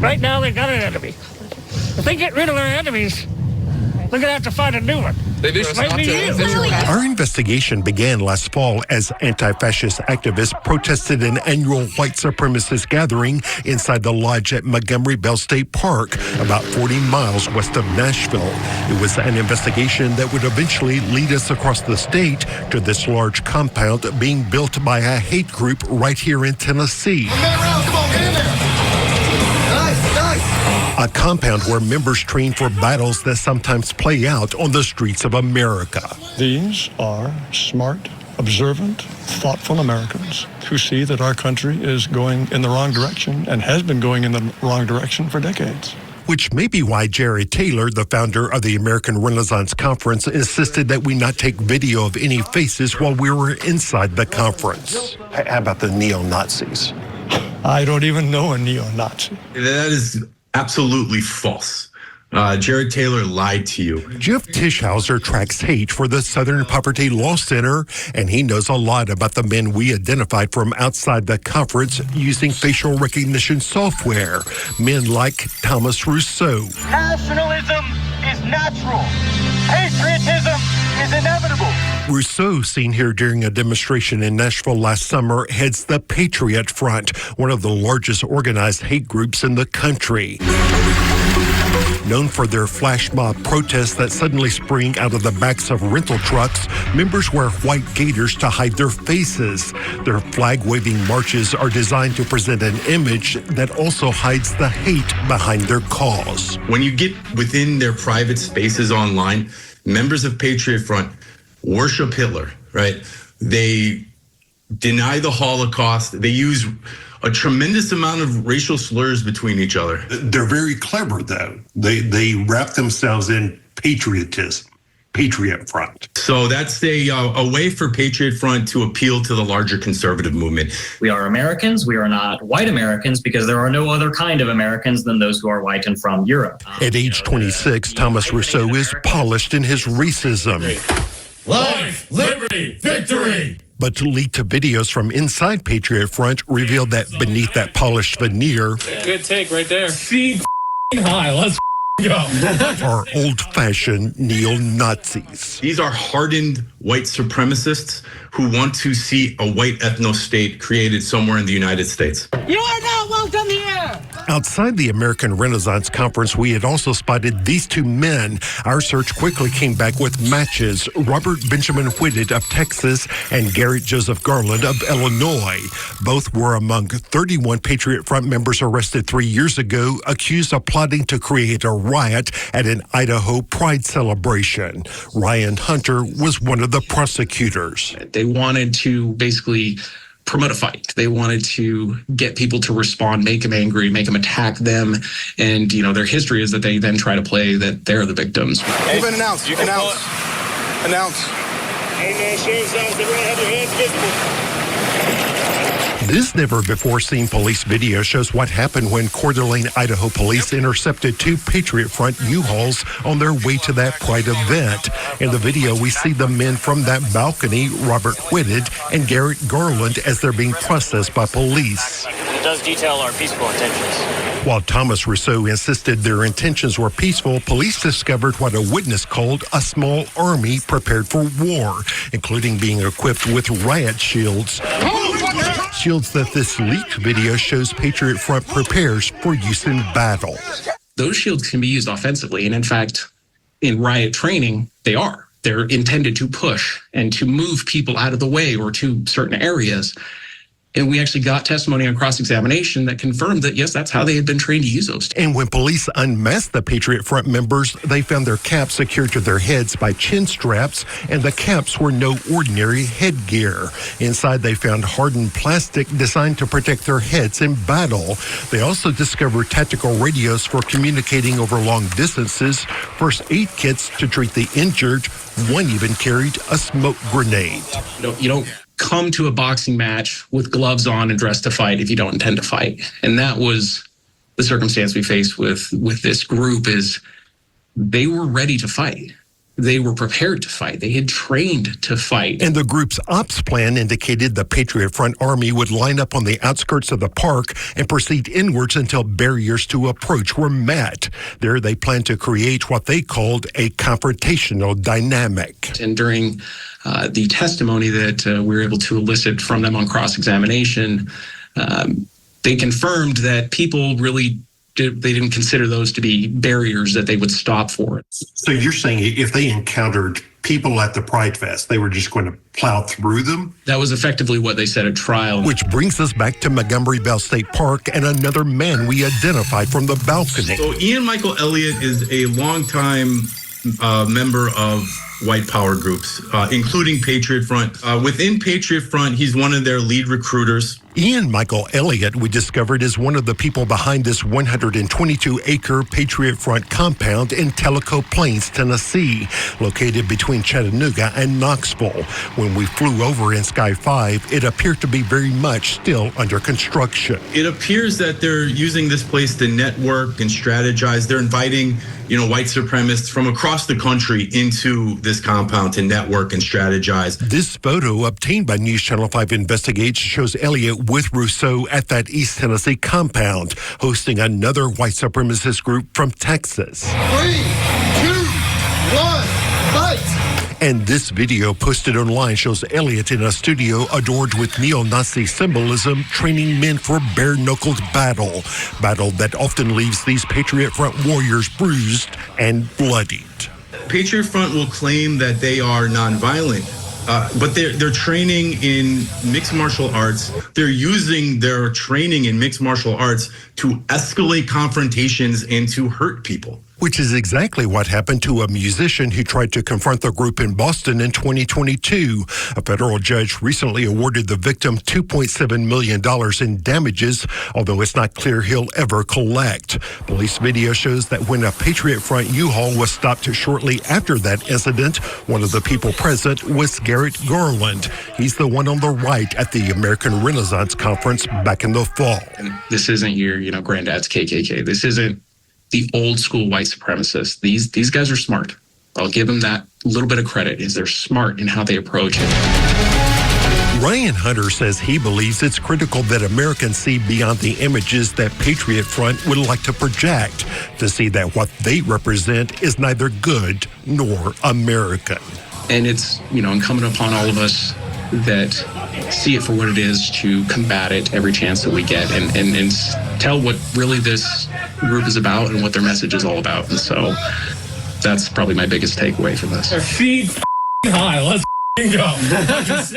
Right now, they got an enemy. If they get rid of their enemies, they're going to have to find a new one. Might be you. Our investigation began last fall as anti-fascist activists protested an annual white supremacist gathering inside the lodge at Montgomery Bell State Park, about 40 miles west of Nashville. It was an investigation that would eventually lead us across the state to this large compound being built by a hate group right here in Tennessee. A compound where members train for battles that sometimes play out on the streets of America. These are smart, observant, thoughtful Americans who see that our country is going in the wrong direction and has been going in the wrong direction for decades. Which may be why Jared Taylor, the founder of the American Renaissance Conference, insisted that we not take video of any faces while we were inside the conference. How about the neo-Nazis? I don't even know a neo-Nazi. That is absolutely false. Jared Taylor lied to you. Jeff Tischhauser tracks hate for the Southern Poverty Law Center, and he knows a lot about the men we identified from outside the conference using facial recognition software. Men like Thomas Rousseau. Nationalism is natural. Patriotism is inevitable. Rousseau, seen here during a demonstration in Nashville last summer, heads the Patriot Front, one of the largest organized hate groups in the country. Known for their flash mob protests that suddenly spring out of the backs of rental trucks, members wear white gaiters to hide their faces. Their flag-waving marches are designed to present an image that also hides the hate behind their cause. When you get within their private spaces online, members of Patriot Front worship Hitler, right? They deny the Holocaust. They use a tremendous amount of racial slurs between each other. They're very clever, though. They wrap themselves in patriotism, Patriot Front. So that's a way for Patriot Front to appeal to the larger conservative movement. We are Americans. We are not white Americans because there are no other kind of Americans than those who are white and from Europe. At age 26, Thomas Rousseau is polished in his racism. Life, liberty, victory! But leaked videos from inside Patriot Front revealed that beneath that polished veneer Good take right there. See high, let's go. are old-fashioned neo-Nazis. These are hardened white supremacists who want to see a white ethno-state created somewhere in the United States. You are not welcome here. Outside the American Renaissance Conference, we had also spotted these two men. Our search quickly came back with matches. Robert Benjamin Whitted of Texas and Garrett Joseph Garland of Illinois. Both were among 31 Patriot Front members arrested 3 years ago, accused of plotting to create a riot at an Idaho Pride celebration. Ryan Hunter was one of the prosecutors. They wanted to basically promote a fight. They wanted to get people to respond, make them angry, make them attack them. And, their history is that they then try to play that they're the victims. You've been announced. You can announce. Amen. Sheriff's Office, everyone have their hands visible. This never-before-seen police video shows what happened when Coeur d'Alene, Idaho police intercepted two Patriot Front U-Hauls on their way to that Pride event. In the video, we see the men from that balcony, Robert Whitted and Garrett Garland, as they're being processed by police. It does detail our peaceful intentions. While Thomas Rousseau insisted their intentions were peaceful, police discovered what a witness called a small army prepared for war, including being equipped with riot shields. Shields that this leaked video shows Patriot Front prepares for use in battle. Those shields can be used offensively. And in fact, in riot training, they are. They're intended to push and to move people out of the way or to certain areas. And we actually got testimony on cross-examination that confirmed that, yes, that's how they had been trained to use those. And when police unmasked the Patriot Front members, they found their caps secured to their heads by chin straps, and the caps were no ordinary headgear. Inside, they found hardened plastic designed to protect their heads in battle. They also discovered tactical radios for communicating over long distances, first aid kits to treat the injured. One even carried a smoke grenade. You don't come to a boxing match with gloves on and dressed to fight if you don't intend to fight. And that was the circumstance we faced with this group. Is they were ready to fight. they were prepared to fight. They had trained to fight. And the group's ops plan indicated the Patriot Front Army would line up on the outskirts of the park and proceed inwards until barriers to approach were met. There, they planned to create what they called a confrontational dynamic. And during the testimony that we were able to elicit from them on cross-examination, they confirmed that people really they didn't consider those to be barriers that they would stop for. So you're saying if they encountered people at the Pride Fest, they were just going to plow through them? That was effectively what they said at trial. Which brings us back to Montgomery Bell State Park and another man we identified from the balcony. So Ian Michael Elliott is a longtime member of white power groups, including Patriot Front. Within Patriot Front, he's one of their lead recruiters. Ian Michael Elliott, we discovered, is one of the people behind this 122-acre Patriot Front compound in Tellico Plains, Tennessee, located between Chattanooga and Knoxville. When we flew over in Sky 5, it appeared to be very much still under construction. It appears that they're using this place to network and strategize. They're inviting, white supremacists from across the country into this compound to network and strategize. This photo, obtained by News Channel 5 Investigates, shows Elliott with Rousseau at that East Tennessee compound, hosting another white supremacist group from Texas. 3, 2, 1, fight! And this video posted online shows Elliott in a studio adored with neo-Nazi symbolism, training men for bare-knuckled battle that often leaves these Patriot Front warriors bruised and bloodied. Patriot Front will claim that they are nonviolent, but they're training in mixed martial arts. They're using their training in mixed martial arts to escalate confrontations and to hurt people. Which is exactly what happened to a musician who tried to confront the group in Boston in 2022. A federal judge recently awarded the victim $2.7 million in damages, although it's not clear he'll ever collect. Police video shows that when a Patriot Front U-Haul was stopped shortly after that incident, one of the people present was Garrett Garland. He's the one on the right at the American Renaissance Conference back in the fall. And this isn't your, granddad's KKK. This isn't the old school white supremacists. These guys are smart. I'll give them that little bit of credit, is they're smart in how they approach it. Ryan Hunter says he believes it's critical that Americans see beyond the images that Patriot Front would like to project, to see that what they represent is neither good nor American. And it's, incumbent upon all of us that see it for what it is to combat it every chance that we get and tell what really this group is about and what their message is all about. And so that's probably my biggest takeaway from this. Feed high. Let's go.